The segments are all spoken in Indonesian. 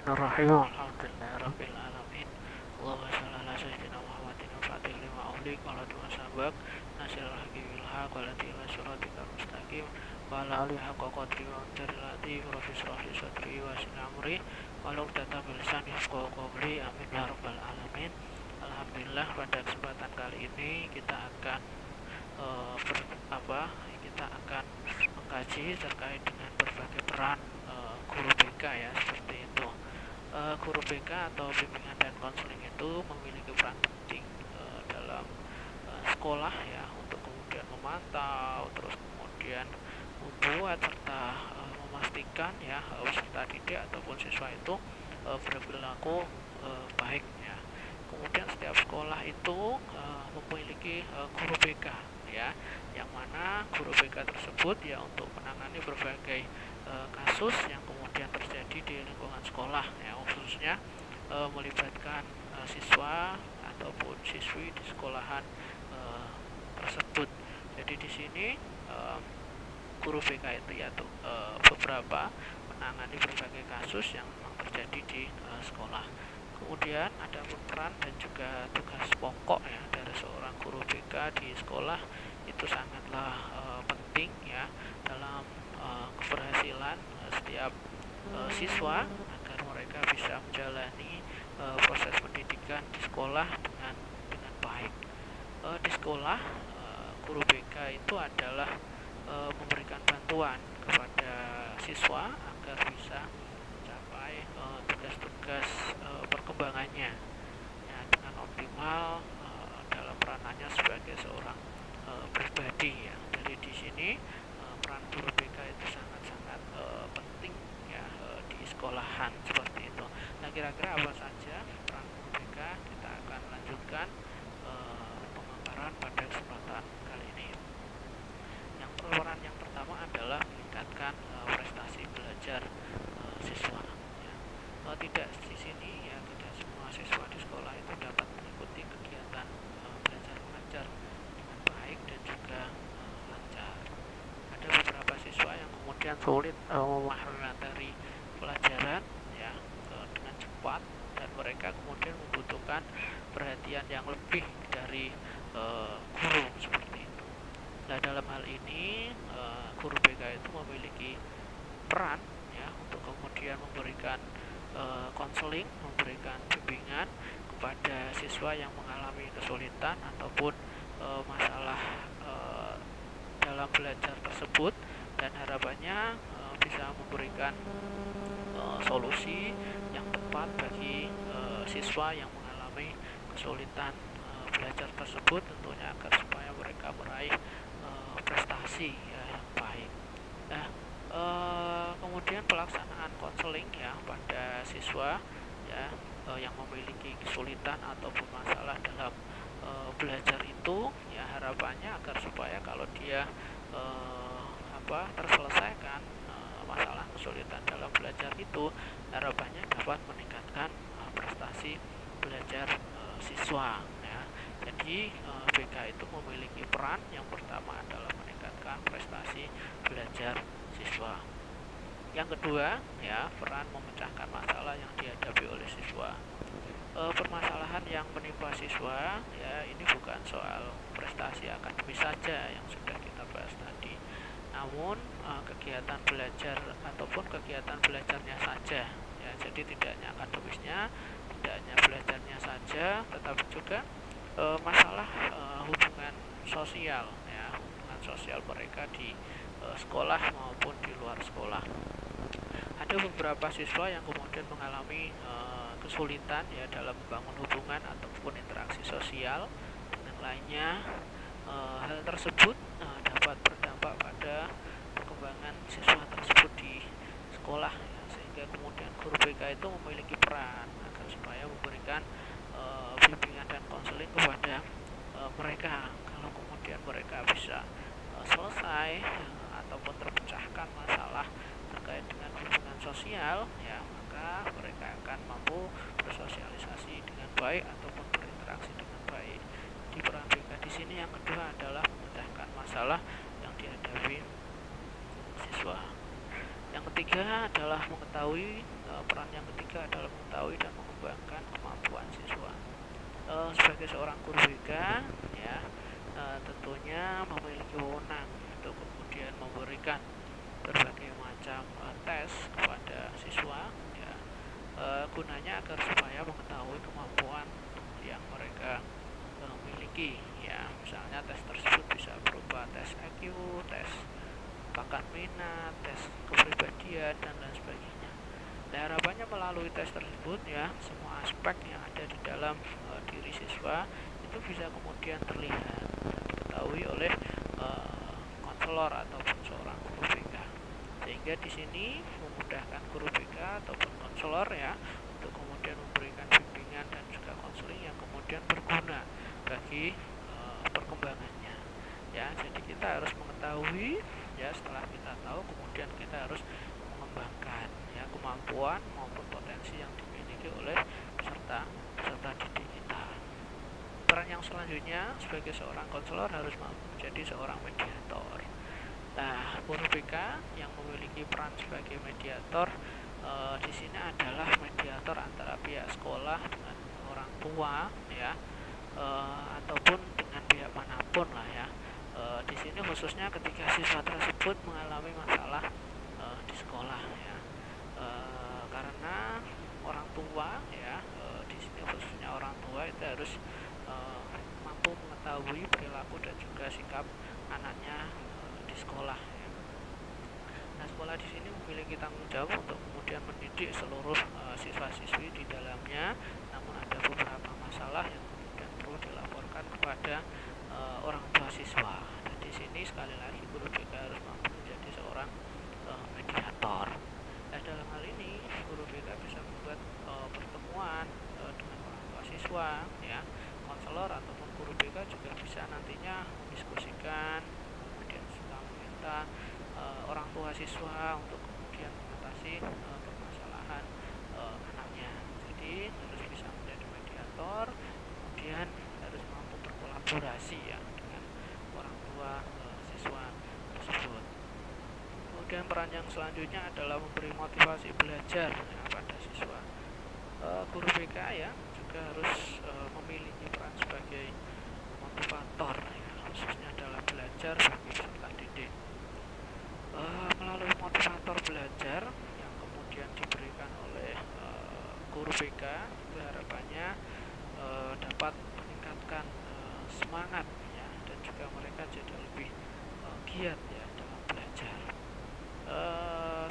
Bismillahirrahmanirrahim. Alhamdulillahirabbil alamin. Allahumma shalli ala sayyidina Muhammadin al-fatih lima ughliq wa la sabaq nasirul haqqi bil haqq wa la ila siratikal mustaqim wa ala alihi haqqa qadri wa darajati wa fi sirri sadri wa sinamri wa la tata bil lisani yafqahu qawli amin ya rabbal alamin. Alhamdulillah, pada kesempatan kali ini kita akan mengkaji terkait dengan berbagai peran guru BK ya, seperti itu. Guru BK atau bimbingan dan konseling itu memiliki peran penting dalam sekolah ya, untuk kemudian memantau, terus kemudian membuat serta memastikan ya peserta didik ataupun siswa itu berperilaku baik ya. Kemudian setiap sekolah itu memiliki guru BK ya, yang mana guru BK tersebut ya untuk menangani berbagai kasus yang kemudian terjadi di lingkungan sekolah ya, khususnya melibatkan siswa ataupun siswi di sekolahan tersebut. Jadi di sini guru BK itu ya beberapa menangani berbagai kasus yang memang terjadi di sekolah. Kemudian ada peran dan juga tugas pokok ya dari seorang guru BK di sekolah itu sangatlah penting ya dalam keberhasilan setiap siswa agar mereka bisa menjalani proses pendidikan di sekolah dengan baik. Di sekolah guru BK itu adalah memberikan bantuan kepada siswa agar bisa mencapai tugas-tugas perkembangannya ya, dengan optimal dalam peranannya sebagai seorang pribadi ya. Jadi di sini peran guru BK itu sangat-sangat penting ya di sekolahan seperti itu. Nah, kira-kira apa saja peran guru BK? Kita akan lanjutkan pemaparan pada kesempatan kali ini. Peran yang pertama adalah meningkatkan prestasi belajar siswa ya. Tidak di sini ya, tidak semua siswa di sekolah itu dapat mengikuti kegiatan belajar mengajar dengan baik dan juga lancar. Ada beberapa siswa yang kemudian sulit memahami materi pelajaran ya dengan cepat, dan mereka kemudian membutuhkan perhatian yang lebih dari guru seperti itu. Nah, dalam hal ini guru BK itu memiliki peran ya untuk kemudian memberikan konseling, memberikan bimbingan kepada siswa yang mengalami kesulitan ataupun masalah dalam belajar tersebut, dan harapannya bisa memberikan solusi yang tepat bagi siswa yang mengalami kesulitan belajar tersebut, tentunya agar supaya mereka meraih prestasi ya, yang baik. Nah, kemudian pelaksanaan konseling ya pada siswa ya yang memiliki kesulitan ataupun masalah dalam belajar itu ya, harapannya agar supaya kalau dia terselesaikan masalah kesulitan dalam belajar itu, harapannya dapat meningkatkan prestasi belajar siswa ya. Jadi BK itu memiliki peran yang pertama adalah meningkatkan prestasi belajar siswa. Yang kedua ya, peran memecahkan masalah yang dihadapi oleh siswa. Permasalahan yang menimpa siswa ya, ini bukan soal prestasi akademis saja yang sudah kita bahas tadi, namun kegiatan belajar ataupun kegiatan belajarnya saja ya. Jadi tidak hanya akademisnya, tidak hanya belajarnya saja, tetapi juga masalah hubungan sosial ya, hubungan sosial mereka di sekolah maupun di luar sekolah. Ada beberapa siswa yang kemudian mengalami kesulitan ya dalam membangun hubungan ataupun interaksi sosial dengan lainnya. Hal tersebut dapat berdampak pada perkembangan siswa tersebut di sekolah ya, sehingga kemudian guru BK itu memiliki peran agar supaya memberikan bimbingan dan konseling kepada mereka. Kalau kemudian mereka bisa selesai ataupun terpecahkan masalah terkait dengan hubungan sosial ya, maka mereka akan mampu bersosialisasi dengan baik ataupun berinteraksi dengan baik. Di peran BK di sini yang kedua adalah memecahkan masalah yang dihadapi siswa. Yang ketiga adalah mengetahui peran yang ketiga adalah mengetahui dan mengembangkan kemampuan siswa. Sebagai seorang guru BK, ya, tentunya memiliki wewenang untuk kemudian memberikan berbagai macam tes kepada siswa, ya, gunanya agar supaya mengetahui kemampuan yang mereka miliki, ya. Misalnya tes tersebut bisa berupa tes IQ, tes bakat minat, tes kepribadian, dan lain sebagainya. Nah, harapannya melalui tes tersebut, ya, semua aspek yang ada di dalam diri siswa itu bisa kemudian terlihat dan diketahui oleh konselor ataupun seorang guru BK, sehingga di sini memudahkan guru BK ataupun konselor, ya, untuk kemudian memberikan bimbingan dan juga konseling yang kemudian berguna bagi perkembangannya, ya. Jadi kita harus mengetahui, ya, setelah kita tahu kemudian kita harus mengembangkan, ya, kemampuan maupun potensi yang dimiliki oleh peserta didik kita. Peran yang selanjutnya sebagai seorang konselor harus mampu menjadi seorang mediator. Nah, guru BK yang memiliki peran sebagai mediator di sini adalah mediator antara pihak sekolah dengan orang tua, ya, ataupun dengan pihak manapun lah, ya. Di sini khususnya ketika siswa tersebut mengalami masalah di sekolah, ya, karena orang tua, ya, di sini khususnya orang tua itu harus mampu mengetahui perilaku dan juga sikap anaknya di sekolah, ya. Nah, sekolah di sini memiliki tanggung jawab untuk kemudian mendidik seluruh siswa-siswi di dalamnya, namun ada beberapa masalah yang kemudian perlu dilaporkan kepada orang tua siswa. Dan di sini sekali lagi guru BK harus mampu menjadi seorang mediator. Nah, dalam hal ini guru BK bisa membuat pertemuan dengan orang tua siswa, ya. Konselor ataupun guru BK juga bisa nantinya mendiskusikan, kemudian juga meminta orang tua siswa untuk kemudian mengatasi permasalahan anaknya. Jadi harus bisa menjadi mediator, kemudian harus mampu berkolaborasi, ya, dengan orang tua siswa tersebut. Kemudian peran yang selanjutnya adalah memberi motivasi belajar, ya, pada siswa. Guru BK, ya, juga harus memiliki peran sebagai motivator, ya, khususnya dalam belajar bagi peserta didik. Melalui motivator belajar yang kemudian diberikan oleh guru BK, itu harapannya dapat meningkatkan semangat, ya, dan juga mereka jadi lebih giat, ya, dalam belajar.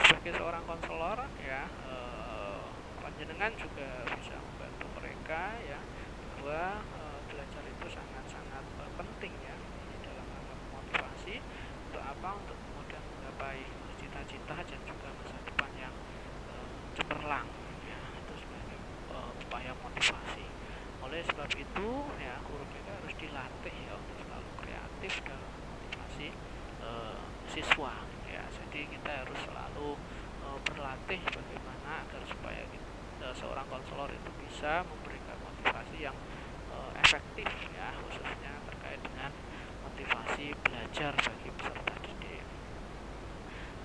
Sebagai seorang konselor, ya, panjenengan juga bisa membantu mereka, ya, bahwa belajar itu sangat-sangat penting, ya, dalam hal motivasi untuk apa, untuk kemudian menggapai cita-cita dan juga masa depan yang cemerlang, ya. Itu sebagai upaya motivasi. Oleh sebab itu, ya, guru BK harus dilatih, ya, untuk selalu kreatif dalam motivasi siswa, ya. Jadi kita harus selalu berlatih bagaimana agar supaya seorang konselor itu bisa memberikan motivasi yang efektif, ya, khususnya terkait dengan motivasi belajar bagi peserta didik.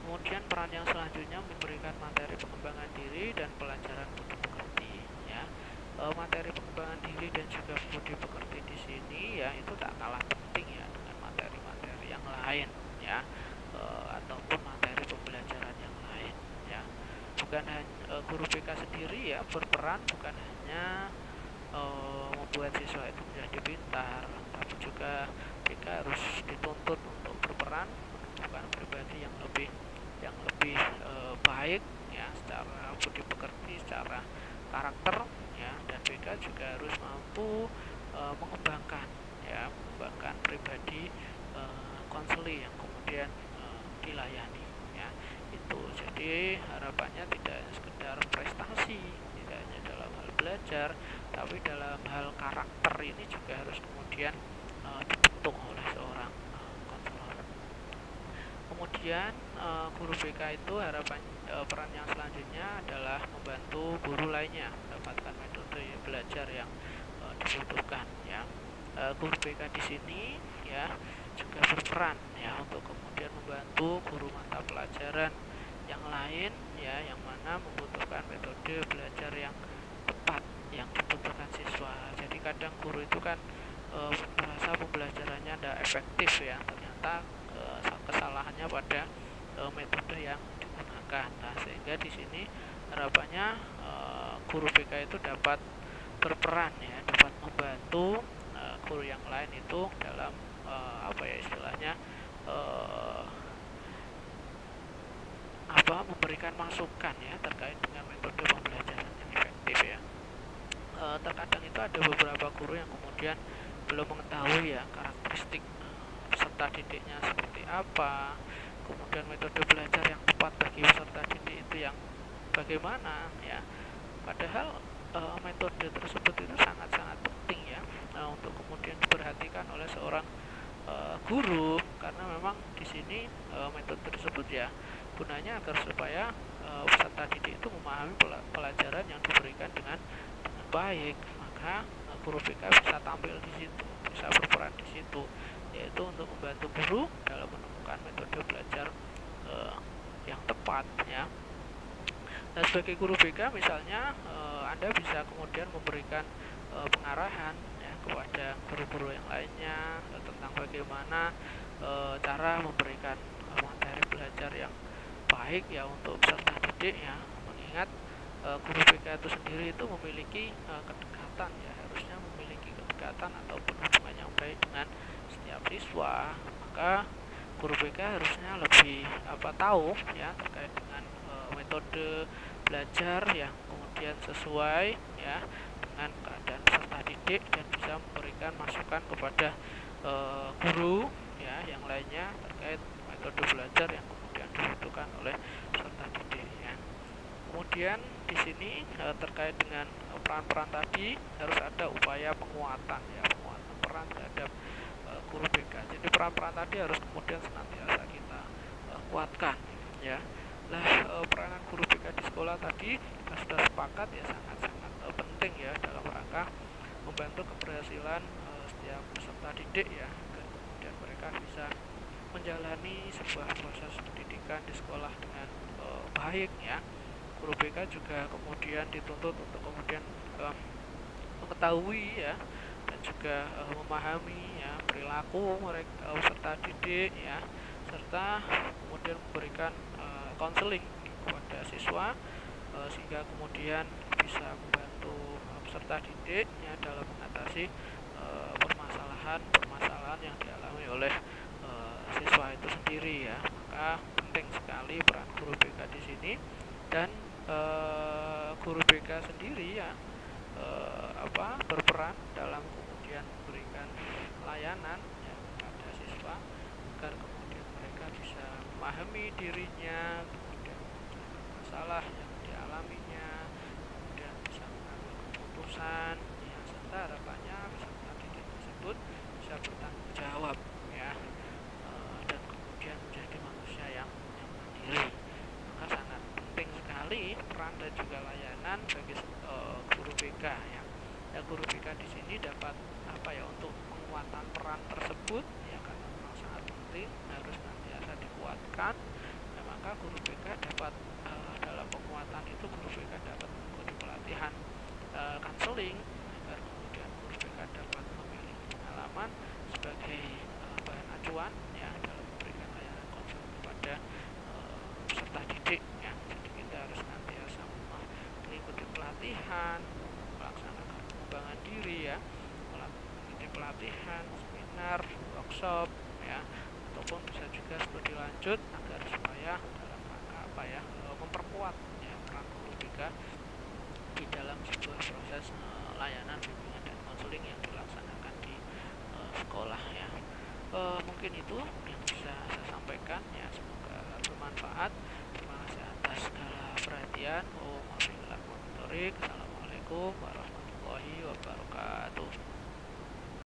Kemudian peran yang selanjutnya memberikan materi pengembangan diri dan pelajaran budi pekerti, ya. Materi pengembangan diri dan juga budi pekerti di sini, ya, itu tak kalah penting, ya, dengan materi-materi yang lain, ya, ataupun materi pembelajaran yang lain, ya. Bukan hanya guru BK sendiri, ya, berperan bukan hanya membuat siswa itu menjadi pintar, tapi juga BK harus dituntut untuk berperan menumbuhkan pribadi yang lebih baik, ya, secara budi pekerti, secara karakter, ya. Dan BK juga harus mampu mengembangkan pribadi konseli yang kemudian dilayani, ya. Itu jadi harapannya tidak sekedar prestasi, tidak hanya dalam hal belajar, tapi dalam hal karakter ini juga harus kemudian dibentuk oleh seorang konselor. Kemudian guru BK itu peran yang selanjutnya adalah membantu guru lainnya mendapatkan metode belajar yang dibutuhkan, ya. Guru BK di sini, ya, juga berperan, ya, untuk kemudian membantu guru mata pelajaran yang lain ya, yang mana membutuhkan metode belajar yang tepat yang dibutuhkan siswa. Jadi kadang guru itu kan merasa pembelajarannya tidak efektif ya, ternyata kesalahannya pada metode yang digunakan. Nah, sehingga di sini harapannya guru BK itu dapat berperan ya, dapat membantu guru yang lain itu dalam apa ya istilahnya, memberikan masukan ya terkait dengan metode pembelajaran yang efektif ya. Terkadang itu ada beberapa guru yang kemudian belum mengetahui ya karakteristik peserta didiknya seperti apa, kemudian metode belajar yang tepat bagi peserta didik itu yang bagaimana ya. Padahal metode tersebut itu sangat-sangat penting ya untuk kemudian diperhatikan oleh seorang guru, karena memang di sini metode tersebut ya gunanya agar supaya peserta didik itu memahami pelajaran yang diberikan dengan baik. Maka guru BK bisa tampil di situ, bisa berperan di situ, yaitu untuk membantu guru dalam menemukan metode belajar yang tepat ya. Nah, sebagai guru BK misalnya Anda bisa kemudian memberikan pengarahan ya kepada guru-guru yang lainnya tentang bagaimana cara memberikan materi belajar yang baik ya untuk peserta didik ya. Mengingat guru BK itu sendiri itu memiliki kedekatan ya, harusnya memiliki kedekatan ataupun hubungan yang baik dengan setiap siswa. Maka guru BK harusnya lebih tahu ya terkait dengan metode belajar yang kemudian sesuai ya dengan keadaan peserta didik, dan bisa memberikan masukan kepada guru ya yang lainnya terkait metode belajar yang kemudian dibutuhkan oleh peserta didik ya. Kemudian di sini terkait dengan peran-peran tadi harus ada upaya penguatan ya, penguatan peran terhadap guru BK. Jadi peran-peran tadi harus kemudian senantiasa kita kuatkan ya. Nah, peranan guru BK di sekolah tadi kita sudah sepakat ya sangat-sangat penting ya dalam rangka membantu keberhasilan setiap peserta didik ya, agar kemudian mereka bisa menjalani sebuah proses pendidikan di sekolah dengan baik ya. Guru BK juga kemudian dituntut untuk kemudian mengetahui ya dan juga memahami ya perilaku mereka peserta didik ya, serta kemudian memberikan konseling kepada siswa sehingga kemudian bisa membantu peserta didik ya dalam mengatasi permasalahan yang dialami oleh siswa itu sendiri ya. Maka penting sekali peran guru BK di sini, dan guru BK sendiri ya berperan dalam kemudian memberikan layanan ya kepada siswa agar kemudian mereka bisa memahami dirinya, kemudian masalah yang dialaminya, kemudian bisa mengambil keputusan ya, serta harapannya peserta didik tersebut bisa bertanggung jawab ya, dan kemudian menjadi manusia yang mandiri. Maka sangat penting sekali peran dan juga layanan bagi guru BK ya. Ya, guru BK di sini dapat untuk penguatan peran tersebut ya, karena memang sangat penting, harus nantiasa dikuatkan. Nah, maka guru BK dapat dalam penguatan itu guru BK dapat mengikuti pelatihan counseling agar kemudian guru BK dapat memiliki pengalaman sebagai bahan acuan ya dalam memberikan layanan konseling kepada peserta didik ya. Jadi kita harus nantiasa mengikuti pelatihan, melaksanakan pengembangan diri ya, mengikuti pelatihan, seminar, workshop ya, ataupun bisa juga studi lanjut agar supaya dalam rangka memperkuat ya peran guru BK di dalam sebuah proses layanan bimbingan dan konseling yang dilaksanakan di sekolah ya. Mungkin itu yang bisa saya sampaikan ya, semoga bermanfaat. Terima kasih atas segala perhatian. Assalamualaikum warahmatullahi wabarakatuh.